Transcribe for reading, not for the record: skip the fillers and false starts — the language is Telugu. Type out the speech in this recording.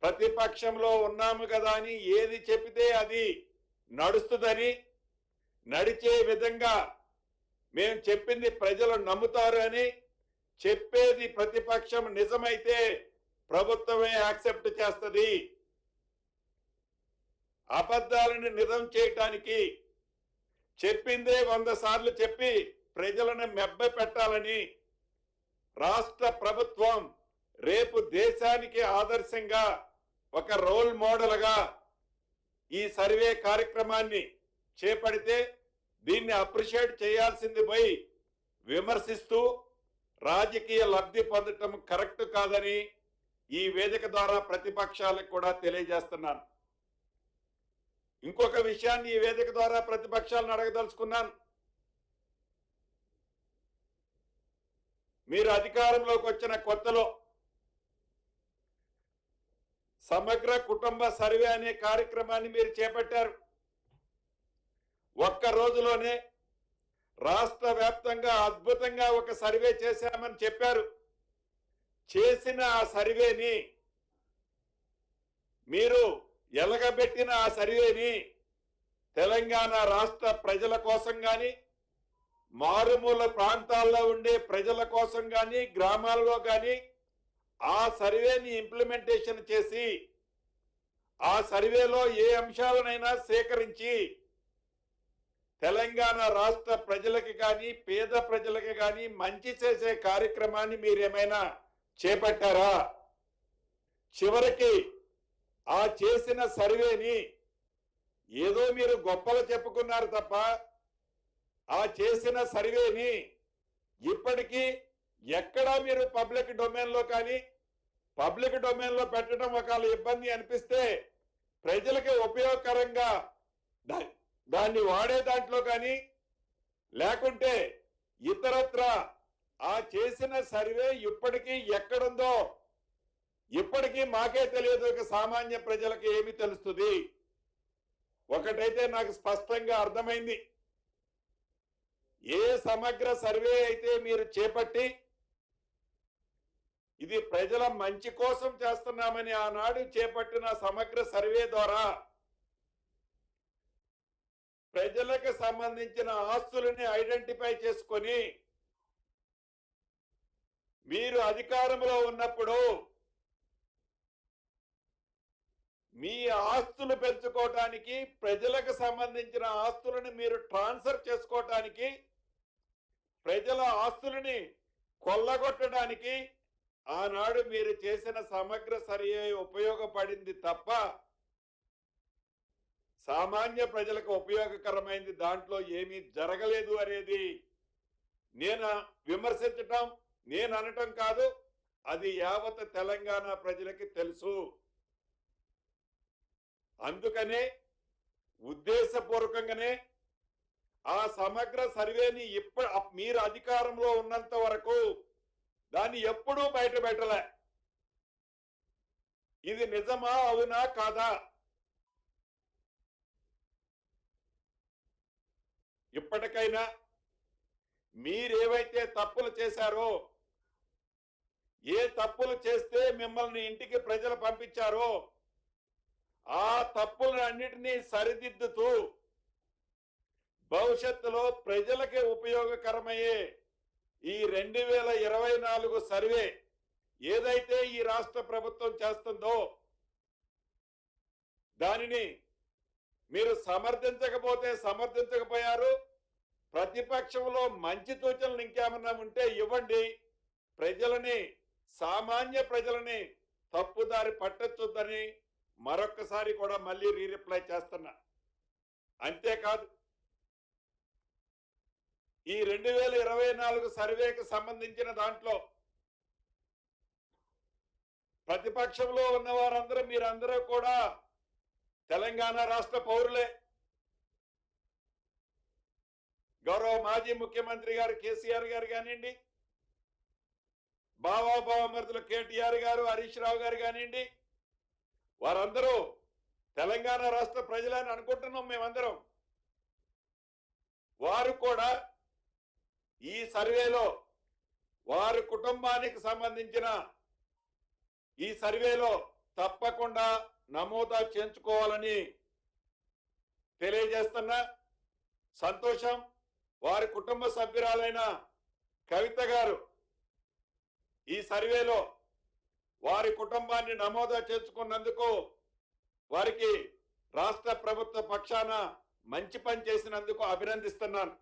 ప్రతిపక్షంలో ఉన్నాము కదా అని ఏది చెప్పితే అది నడుస్తుందని, నడిచే విధంగా మేము చెప్పింది ప్రజలు నమ్ముతారు అని, చెప్పేది ప్రతిపక్షం నిజమైతే ప్రభుత్వమే యాక్సెప్ట్ చేస్తుంది. అబద్ధాలను నిజం చేయటానికి చెప్పిందే 100 సార్లు చెప్పి ప్రజలను మెబ్బపెట్టాలని రాష్ట్ర ప్రభుత్వం రేపు దేశానికి ఆదర్శంగా ఒక రోల్ మోడల్గా ఈ సర్వే కార్యక్రమాన్ని చేపడితే దీన్ని అప్రిషియేట్ చేయాల్సింది పోయి విమర్శిస్తూ రాజకీయ లబ్ధి పొందటం కరెక్ట్ కాదని ఈ వేదిక ద్వారా ప్రతిపక్షాలకు కూడా తెలియజేస్తున్నాను. ఇంకొక విషయాన్ని ఈ వేదిక ద్వారా ప్రతిపక్షాలను అడగదలుచుకున్నాను. మీరు అధికారంలోకి వచ్చిన కొత్తలో సమగ్ర కుటుంబ సర్వే అనే కార్యక్రమాన్ని మీరు చేపట్టారు. ఒక్క రోజులోనే రాష్ట్ర వ్యాప్తంగా అద్భుతంగా ఒక సర్వే చేశామని చెప్పారు. చేసిన ఆ సర్వేని మీరు ఎలగబెట్టిన ఆ సర్వేని తెలంగాణ రాష్ట్ర ప్రజల కోసం కానీ, మారుమూల ప్రాంతాల్లో ఉండే ప్రజల కోసం కానీ, గ్రామాల్లో కానీ ఆ సర్వేని ఇంప్లిమెంటేషన్ చేసి ఆ సర్వేలో ఏ అంశాలనైనా సేకరించి తెలంగాణ రాష్ట్ర ప్రజలకి కానీ, పేద ప్రజలకి కానీ మంచి చేసే కార్యక్రమాన్ని మీరేమైనా చేపట్టారా? చివరికి ఆ చేసిన సర్వేని ఏదో మీరు గొప్పలు చెప్పుకున్నారు తప్ప ఆ చేసిన సర్వేని ఇప్పటికీ ఎక్కడా మీరు పబ్లిక్ డొమైన్లో కానీ, పబ్లిక్ డొమైన్లో పెట్టడం ఒకవేళ ఇబ్బంది అనిపిస్తే ప్రజలకి ఉపయోగకరంగా దాన్ని వాడే దాంట్లో కానీ, లేకుంటే ఇతరత్ర ఆ చేసిన సర్వే ఇప్పటికీ ఎక్కడుందో ఇప్పటికీ మాకే తెలియదు. సామాన్య ప్రజలకు ఏమి తెలుస్తుంది? ఒకటైతే నాకు స్పష్టంగా అర్థమైంది. ఏ సమగ్ర సర్వే అయితే మీరు చేపట్టి ఇది ప్రజల మంచి కోసం చేస్తున్నామని ఆనాడు చేపట్టిన సమగ్ర సర్వే ద్వారా ప్రజలకు సంబంధించిన ఆస్తులని ఐడెంటిఫై చేసుకొని మీరు అధికారంలో ఉన్నప్పుడు మీ ఆస్తులు పెంచుకోవటానికి, ప్రజలకు సంబంధించిన ఆస్తులను మీరు ట్రాన్స్ఫర్ చేసుకోవటానికి, ప్రజల ఆస్తులని కొల్లగొట్టడానికి ఆనాడు మీరు చేసిన సమగ్ర సర్వే ఉపయోగపడింది తప్ప సామాన్య ప్రజలకు ఉపయోగకరమైంది దాంట్లో ఏమీ జరగలేదు అనేది నేను విమర్శించటం, నేను అనటం కాదు, అది యావత్ తెలంగాణ ప్రజలకి తెలుసు. అందుకనే ఉద్దేశపూర్వకంగానే ఆ సమగ్ర సర్వేని మీరు అధికారంలో ఉన్నంత వరకు దాన్ని ఎప్పుడూ బయట పెట్టలే. ఇది నిజమా అవునా కాదా? ఇప్పటికైనా మీరేవైతే తప్పులు చేశారో, ఏ తప్పులు చేస్తే మిమ్మల్ని ఇంటికి ప్రజలు పంపించారో ఆ తప్పులన్నిటినీ సరిదిద్దుతూ భవిష్యత్తులో ప్రజలకే ఉపయోగకరమయ్యే ఈ 2024 సర్వే ఏదైతే ఈ రాష్ట్ర ప్రభుత్వం చేస్తుందో దానిని మీరు సమర్థించకపోతే సమర్థించకపోయారు. ప్రతిపక్షంలో మంచి సూచనలు ఇంకేమన్నా ఉంటే ఇవ్వండి. ప్రజలని, సామాన్య ప్రజలని తప్పుదారి పట్టొద్దని మరొక్కసారి కూడా మళ్ళీ రీరిప్లై చేస్తున్నా. అంతేకాదు, ఈ 2024 సర్వేకి సంబంధించిన దాంట్లో ప్రతిపక్షంలో ఉన్న వారందరూ మీరందరూ కూడా తెలంగాణ రాష్ట్ర పౌరులే. గౌరవ మాజీ ముఖ్యమంత్రి గారు కేసీఆర్ గారు కానివ్వండి, బావామరుదులు కేటీఆర్ గారు, హరీష్ రావు గారు కానివ్వండి, వారందరూ తెలంగాణ రాష్ట్ర ప్రజలని అనుకుంటున్నాం మేమందరం. వారు కూడా ఈ సర్వేలో వారి కుటుంబానికి సంబంధించిన ఈ సర్వేలో తప్పకుండా నమోదా చేయించుకోవాలని తెలియజేస్తున్నా. సంతోషం. వారి కుటుంబ సభ్యురాలైన కవిత గారు ఈ సర్వేలో వారి కుటుంబాన్ని నమోదా చేసుకున్నందుకు వారికి రాష్ట్ర ప్రభుత్వ పక్షాన మంచి పని చేసినందుకు అభినందిస్తున్నాను.